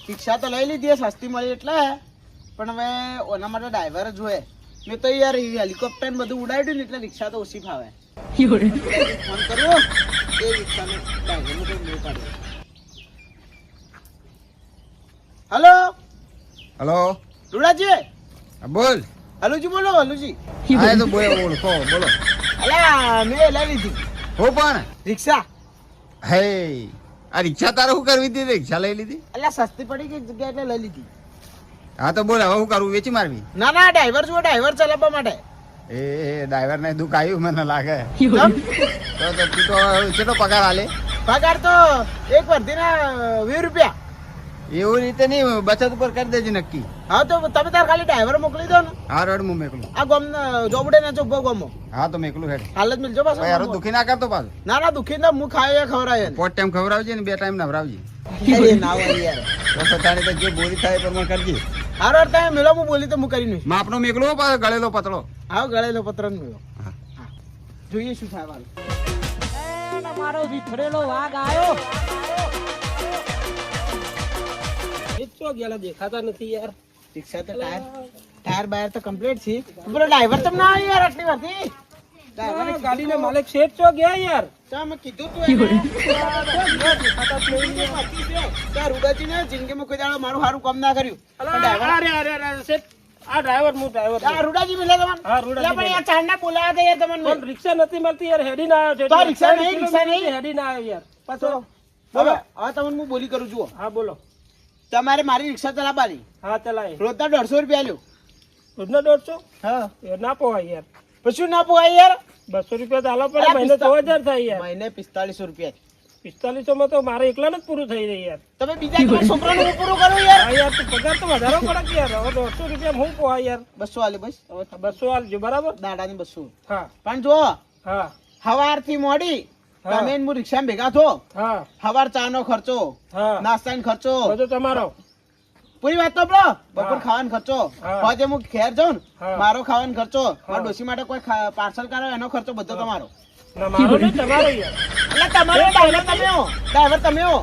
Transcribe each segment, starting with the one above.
રિક્ષા તો લઈ લીધી સસ્તી મળી એટલે, પણ હવે ઓના માટે ડ્રાઈવર જ હોય. મેં તો યાર હેલિકોપ્ટર ને બધું ઉડાડ્યું ને એટલે રિક્ષા તો ઓછી ફાવે. ફોન કરવો એ રિક્ષાનો ડ્રાઈવરનો કોઈ મેળ પાડ્યો. Hello hello Rudaji. બોલ. હલુજી બોલો હલુજી. હા તો બોલો બોલો. અલા મેં લઈ લીધી હો પણ રિક્ષા. હે આ રિક્ષા તારે શું કરવી હતી? રિક્ષા લઈ લીધી? અલા સસ્તી પડી ગઈ જગ્યા એટલે લઈ લીધી. હા તો બોલ હવે શું કરવું? વેચી મારવી? ના ના ડ્રાઈવર જુઓ, ડ્રાઈવર ચલાવવા માટે. એ ડ્રાઈવર ને દુઃખ આવ્યું મને લાગે. કેમ? તો તું તો કેટલો પગાર આલે? પગાર તો એક વર્ધીના 20 રૂપિયા. એવું રીતે નહીં, બચત ઉપર કરી દેજે નક્કી. હા તો તમે તાર ખાલી ડ્રાઈવર મોકલી દો ને. હા રોડ હું મેકલું. આ ગામ જોબડે ના ચોખ્ખો ગામો. હા તો મેકલું હેડ. હાલ જ મિલજો પાછો. યાર દુખી ના કરતો પાછો. ના ના દુખી ના હું ખાય ખવડાવે. 5 ટાઈમ ખવડાવજે ને 2 ટાઈમ નવરાવજે. અરે ના હોય યાર. તો સતાણી તો જે બોરી થાય પણ મને કરજે. હારો તમે મેલો હું બોલી તો હું કરી નહીં. માપનો મેકલો પાછો ગળેલો પતળો. હા ગળેલો પત્ર મેલો. હા. જોઈએ શું થાય વાલ. મારો વિફરેલો વાઘ આવ્યો. એટલો ગેલા દેખાતા નથી યાર. રિક્ષા તો ટાયર બાયર તો કમ્પ્લીટ છે. બોલો ડ્રાઈવર તમને ના આવી યાર આટલી વારથી. ડ્રાઈવર ગાડીનો માલિક શેઠ ચો ગયા યાર. ચા મેં કીધું તું એને રૂડાજી ને જિંદગીમાં કોઈ દાડો મારું સારું કામ ના કર્યું. અરે શેઠ આ ડ્રાઈવર હું ડ્રાઈવર. આ રૂડાજી મિલે તમને? હા રૂડાજી. પણ યાર ચાંદના બોલાયા હતા યાર તમને. પણ રિક્ષા નથી મળતી યાર, હેડી ના આવ્યો. તો રિક્ષા નહીં હેડી ના આવ્યો યાર. પાછો બોલો હવે તમને હું બોલી કરું છું. હા બોલો. તમારે મારી રિક્ષા ચલાવવાની. હા ચલાય. રોજના 150 રૂપિયા લ્યો. રોજના 150? હા એ ના પોવાય યાર. પછી ના પોવાય યાર. 200 રૂપિયા તો આલવા પડે. મહિને 3000 થાય યાર. મહિને 4500 રૂપિયા. 4500 માં તો મારે એકલાને જ પૂરું થઈ રહી યાર. તમે બીજા તમારા છોકરાનું હું પૂરું કરો યાર. હા યાર તો પગાર તો વધારો પડે કે યાર. હવે 150 રૂપિયા હું પોવાય યાર. 200 આલે બસ. હવે 200 આલજો બરાબર. દાડાની 200. હા પણ જો હા સવારથી મોડી હા. તમે હું રિક્ષામાં ભેગા થો. હા સવાર ચાનો ખર્ચો, હા નાસ્તાનો ખર્ચો, બધો તમારો. પૂરી વાત તો બ્રો. બપોર હા. ખાવાનો ખર્ચો, હા. આજે હું ઘેર જાઉં ને હા. મારો ખાવાનો ખર્ચો, હા. મારા ડોશી માટે કોઈ પાર્સલ કરાવે એનો ખર્ચો બધો તમારો. ના મારો નહીં તમારો યાર. એટલે તમારો ડ્રાઈવર તમે હો. ડ્રાઈવર તમે હો.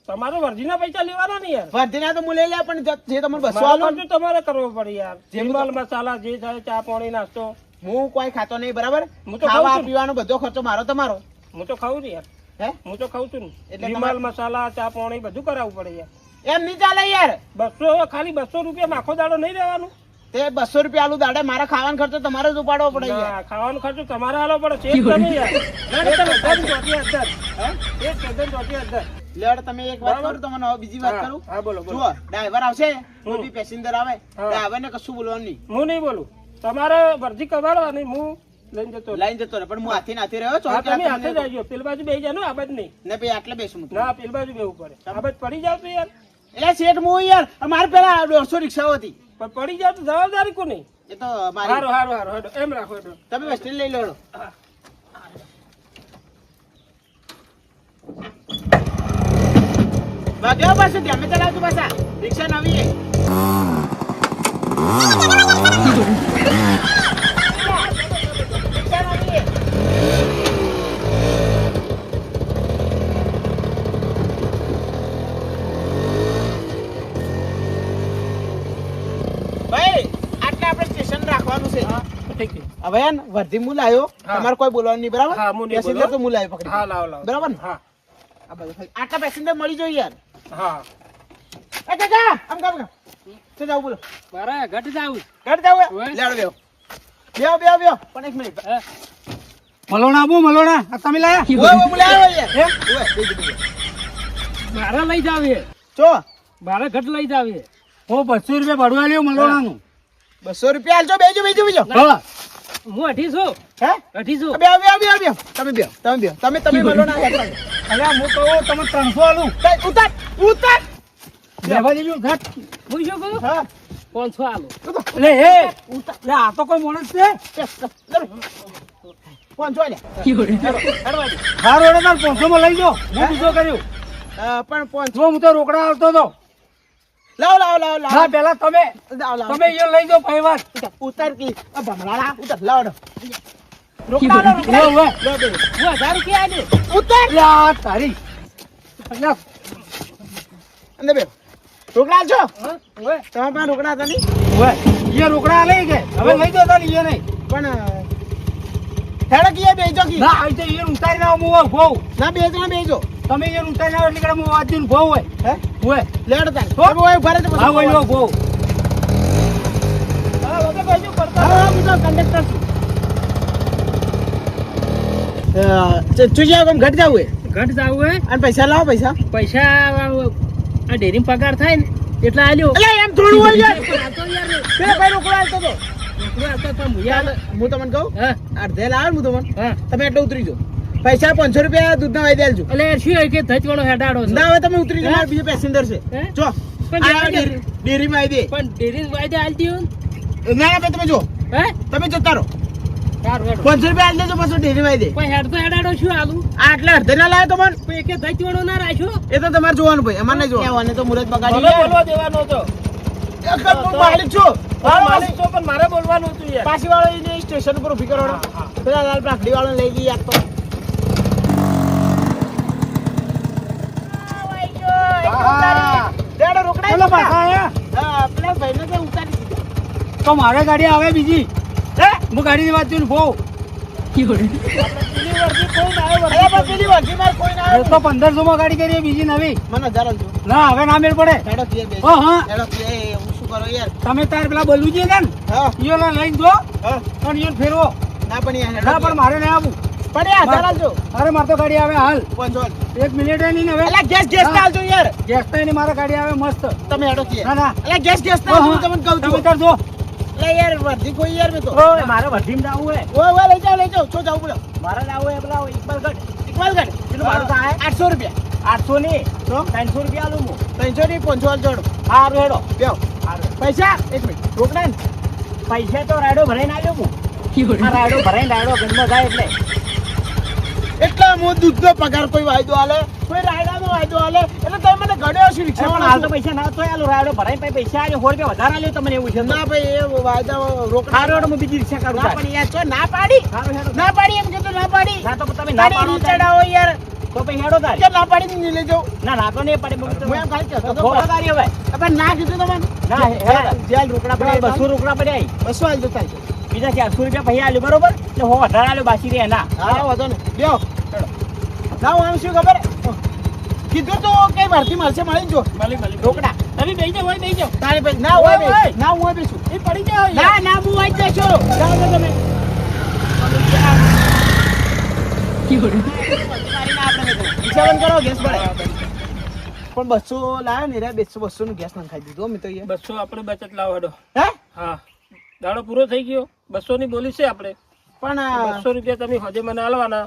તમારો વર્જીના પૈસા લેવાના ને યાર. વર્ધીના તો હું લઈ લે પણ જે તમને 200 મારો આલો ખર્ચો તમારે કરવો પડે યાર. જેમ જીમલ મસાલા જે થાય ચા પાણી નાસ્તો હું કોઈ ખાતો નહીં બરાબર. હું તો ખાવા ખાઉં છું. પીવાનો બધો ખર્ચો મારો તમારો. હું તો ખાઉં છું યાર. હે હું તો ખાઉં છું ને. એટલે જીમલ મસાલા ચા પાણી બધું કરાવવું પડે યાર. એમ નહીં ચાલે યાર. 200 ખાલી 200 રૂપિયા આખો દાડો નહીં રહેવાનું. તે 200 રૂપિયા આલુ દાડે મારા ખાવાનો ખર્ચો તમારે જ ઉપાડવો પડે યાર. ના, ખાવાનો ખર્ચો તમારે આલો પડે. ચેક તમે યાર. એક ડઝન ચોટી અંદર. લેવડ તમે એક વાત બરાબર. કરું તમને હવે બીજી વાત હા, કરું. હા, બોલો, બોલો. જુઓ ડ્રાઈવર આવશે કોઈ બી પેસેન્જર આવે હા. ડ્રાઈવર ને કશું બોલવાનું નહીં. હું નહીં બોલું. તમારે વર્જી કમાડો અને હું લઈને જતો રહું. લાઈન જતો રહે પણ હું હાથે નાથે રહ્યો હા, તમે ચોથી હાથે જ આવજો. પેલી બાજુ બેસી જાઓ ને, આ બાજુ નહીં. ને ભાઈ આટલે બેસું હું. ના પેલી બાજુ બેવું પડે. આ બાજુ પડી જાવ તો યાર. એટલે શેઠ હું યાર મારે પેલા 150 રિક્ષાઓ હતી પણ પડી જાવ તો જવાબદારી કોની? એ તો મારી. હારું હારું હારું હેડો. એમ રાખો હેડો. તમે વેસ્ટર્ન લઈ લો હેડો. હા. વાગ્યો પાછું ધ્યાન ચલાવજો પાછા રિક્ષા નવી છે. રિક્ષા નવી છે. ભાઈ આટલે આપણે સ્ટેશન રાખવાનું છે. હા, ઠીક છે. હવે હે ને વર્ધી મુલ આવ્યો હા. તમારે કોઈ બોલવાનું નહીં બરાબર. હા, હું નહીં પેસેન્જર બોલું. તો મુલ આવ્યો પકડી. હા લાવો લાવો. બરાબર ને? હા આ બધું ખાલી આટલા પેસેન્જર મળી જોઈએ યાર. હા. એ કાકા આમ કામ શું જાવ બોલો. મારે ઘટ જાવું. ઘર જાવ ઓય. લેડો બેહો પણ એક મિનિટ. મલોણા આબુ મલોણા આ તમે લાયા? ઓય બોલે આવ્યો યાર. ઓય બેજી. મારે લઈ જાવી. ચો મારે ઘટ લઈ જાવી. હું 200 રૂપિયા ભરવા લ્યો મલોણાનું. 200 રૂપિયા આલજો બેજો. હા હું 250. હે 250. બેહો તમે બોલો ના યાર. અલ્યા હું કહું તમે 300 આલું. ઉતાર લેવા દેજો ઘટ. હું શું કહું? હા 500 આલું. એટલે હે લે આ તો કોઈ માણસ છે? કોણ છો લે હારો રે તાર 500 માં લઈ જો. હું બીજો કર્યું. પણ કોણ જો હું તો રોકડા આવતો તો. લાવ હા પેલા તમે તમે એ લઈ જો ભાઈ વાત. ઉતાર કી ભમરાડા ઉતાર લાવ રોકડા લો, રોકડા. લો હું 1000 રૂપિયા આલે. ઉતાર લે આ તારી. અલ્યા અંદર બેહો રોકડા છો હા ઓય તમારા પાસે રોકડા હતા નહીં ઓય ઈ રોકડા લઈ કે હવે લઈ દો તો ઈ નહીં પણ હેડો કે બેજો કી ના આ તો ઈ ઉતારી ના હું ભો ના બે જણા બેજો તમે ઈ ઉતારી ના એટલે હું વાજીન ભો હોય હે ઓય લેડ તા તમે ઓય ભરે તો હા ઓય ભો હા ઓકે બેજો કરતા હા હું તો કંડક્ટર છું તુજે કોમ ઘટ જાવ ઘટ જાવ હે અને પૈસા લાવો પૈસા પૈસા આ ડેરી પગાર થાય ને એટલે આલ્યો અલે એમ થોડું હોય યાર આ તો યાર બે ભાઈ રોકડા આવતો તો રોકડા તો પણ મુયા હું તમને કહું હા અડધે લાવ હું તમને હા તમે એટલે ઉતરી જાઓ પૈસા 500 રૂપિયા દૂધના વાઈ દેલજો એટલે શું હોય કે ધચવાળો હેડાડો છે ના હવે તમે ઉતરી જાઓ મારા બીજો પેસેન્જર છે હે? જો પણ આ જવા દે. ડેરીમાં આવી પણ ડેરી વાયદે આલ દીયો દે ના ના તમે જો હે તમે જતા રહો સારું હેડો 500 રૂપિયા આલી દેજો પાછો ડેરીમાં આવી દે પણ હેડ તો હેડાડો શું આલું આ એટલે અડધે ના લાવે તો મને પણ એકે ધચવાળો ના રાખ્યો એ તો તમારે જોવાનું ભાઈ અમારે નહીં જોવાનું તો મુરત બગાડી બોલો બોલો દેવાનો તો હું માલિક છું માલિક છો પણ મારે બોલવાનું હતું યાર પાછી વાળો એને સ્ટેશન ઉપર ઉભી કરવાનો પેલા લાલ પાકડી વાળો લઈ ગઈ યાર તો દેડો રોકડા બોલો પાછા આયા હા પેલા ભાઈને તો ઉતારી દીધા તો મારે ગાડી આવે બીજી હે હું ગાડીની વાત જોઈને ભો પેલી વર્દી કોઈ ના આવે અરે પણ પેલી વર્દી માર કોઈ ના આવે તો 1500 માં ગાડી કરીએ બીજી નવી મને 1000 આલજો ના હવે ના મેળ પડે હેડો કે બે ઓ હા હેડો કે હું શું કરો યાર તમે તાર પેલા બોલવું છે ને હા ઈયો લઈને જો હા પણ ઈયો ફેરવો ના પણ યાર ના પણ મારે નહીં આવું પણ યાર 1000 આલજો અરે મારે તો ગાડી આવે હાલ 500 1 મિનિટ નહીં હવે અલા ગેસ ના આલજો યાર ગેસ તો એની મારે ગાડી આવે મસ્ત તમે હેડો કે ના ના અલા ગેસ ના આલજો હું તમને કહું તમે છું તાર જો લે યાર વર્દી કોઈ યાર મે તો ઓય મારે વધીમ જાવું હે ઓય લઈ જાઓ છો જાવ બોલો મારે જાવું હે પેલા ઇકબાલગઢ ઇકબાલગઢ કેટલું ભાડું થાય 800 રૂપિયા 800 ની તો 300 રૂપિયા આલું હું 300 ની 500 જોડો હારું હેડો બેઓ હારું પૈસા એક મિનિટ રોકડા ને પૈસા તો રાયડો ભરાઈને આવ્યો હું આ રાયડો ભરાઈને રાયડો ઘરમાં જાય એટલે એટલે હું દૂધનો પગાર કોઈ વાયદો આલે કોઈ રાયડાનો વાયદો આલે એટલે તમે મને ગળ્યો છે રિક્ષા પણ હાલ તો પૈસા ના તો આલો રાયડો ભરાઈને પછી પૈસા આલ્યો 100 રૂપિયા વધારે આલ્યો તમને એવું છે તો. ના ભાઈ એ વાયદા રોકડા હારું હેડો હું બીજી રિક્ષા કાઢું ના પણ યાર તો ના પાડી હારું હેડો ના પાડી એમ કીધું ના પાડી ના તો તમે ના પાડો તો- ચડાવો યાર તો પછી હેડો તાર કે ના પાડી નહીં લઈ જાઉં ના ના તો નહીં પડે હું એમ ખાલી કહેતો હતો થોડો તારી હવે હવે ના કીધું તમને ના હેડો તાર. જેલ રોકડા પેલા પડ્યા 200 રોકડા પડ્યા ઈ. 200 આલજો થાય બીજા 400 રૂપિયા પૈસા આલ્યો બરોબર એટલે હો વધારે આલ્યો બાકી રે ના હા વાંધો નહીં લ્યો ચડો ના હું આમ શું ખબર કીધું તો કઈ ભરતી મળશે મળી જો મળી રોકડા તમે બેસી જાઓ હોય બેસી જાઓ તારે ભાઈ ના હોય ઓય, ભાઈ ના હું હોય બેસું એ પડી જાઓ ના ના હું આવી જશો જાઓ તો તમે હિસાબન કરો ગેસ પડે પણ 200 લાવ્યો ને રે 200 નું ગેસ નખાઈ દીધું અમે તો યાર 200 આપણે બચત લાવો હેડો હે હા દાડો પૂરો થઈ ગયો 200 ની બોલી છે આપણે પણ 200 રૂપિયા તમે હજે મને આલવાના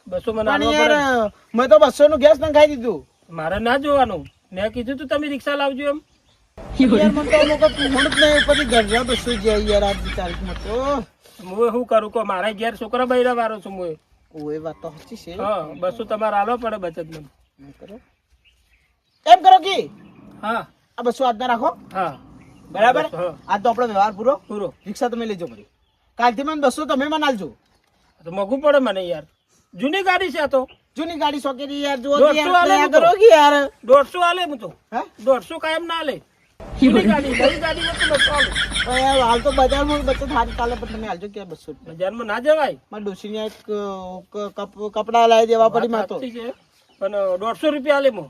200 મને પણ આલવા યાર પડે મેં તો 200 નું ગેસ નખાઈ દીધું મારે ના જોવાનું મેં કીધું તું તમે રિક્ષા લાવજો એમ યાર મને તો અમુક પૂછું જ નહીં ઉપરથી ગરજા 200 જાય યાર આજની તારીખમાં તો હું શું કરું કો મારા ઘેર છોકરા બૈરા વાળો છું હું ઓય વાત તો સાચી છે હા 200 તમારે આલવા પડે બચત મને એમ કરો એમ કરો કે હા આ 200 આજના રાખો હા બરાબર હા આજ તો આપણો વ્યવહાર પૂરો પૂરો રિક્ષા તમે લેજો પછી કાલથી મને 200 તમે મને આલજો તો મોંઘું પડે મને યાર જૂની ગાડી છે આ તો જૂની ગાડી સોકેરી યાર જો 200 આલે યાર હું તો. કરો કે યાર 150 આલે હું તો હે 150 કાયમ ના આલે જૂની ગાડી નવી ગાડીમાં તો 200 આલે પણ યાર હાલ તો બજારમાં બચત સારી ચાલે પણ તમે આલજો કે 200 રૂપિયા બજારમાં ના જવાય મારા ડોશીને એક કપડા લાવી દેવા પડી માં તો સાચી છે પણ 150 રૂપિયા આલે હું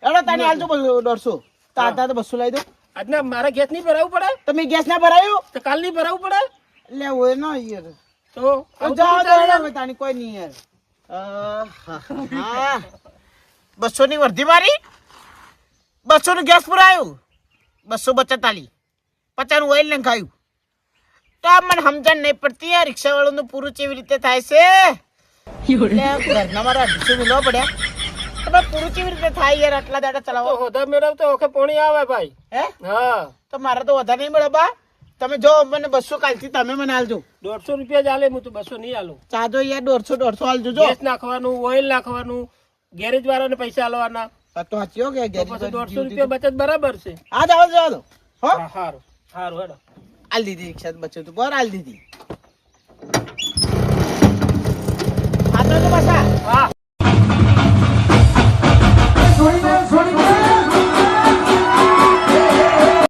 એડો તાને આલજો 150 તાતા તો 200 લાવી દો આજના મારા ગેસ નહીં ભરાવું પડે તમે ગેસ ના ભરાયું તો કાલ નહીં ભરાવું પડે લે ઓય ના યાર તો જાઓ જાઓ તાની કોઈ નહીં યાર હા 200 ની વર્ધી મારી 200 નું ગેસ પુરાયું 200 બચત આલી 50 નું ઓઇલ નખાયું તો આ મને સમજણ નહીં પડતી યાર રિક્ષા વાળાનું પૂરું કેવી રીતે થાય છે ઘરના મારા 250 મિલવા પડ્યા તમે પૂરું કેવી રીતે થાય યાર આટલા દાડા તો ચલાવો હોદા મેળવતો ઓકે પોણી આવે ભાઈ હે હા તો મારે તો વધારે નહીં મળે બા તમે જો મને 200 કાલથી તમે મને આલજો 150 રૂપિયા જ આલે હું તો 200 નહીં આલું ચાજો યાર 150 આલજો જો ગેસ નાખવાનું ઓઇલ નાખવાનું ગેરેજ વાળાને પૈસા આલવાના આ તો સાચી હો કે તો પછી 150 રૂપિયા બચત બરાબર છે આ જાવ જાવ હો હા સારું સારું હેડો આલ દીધી રિક્ષા બચ્ચો તો પર આલ દીધી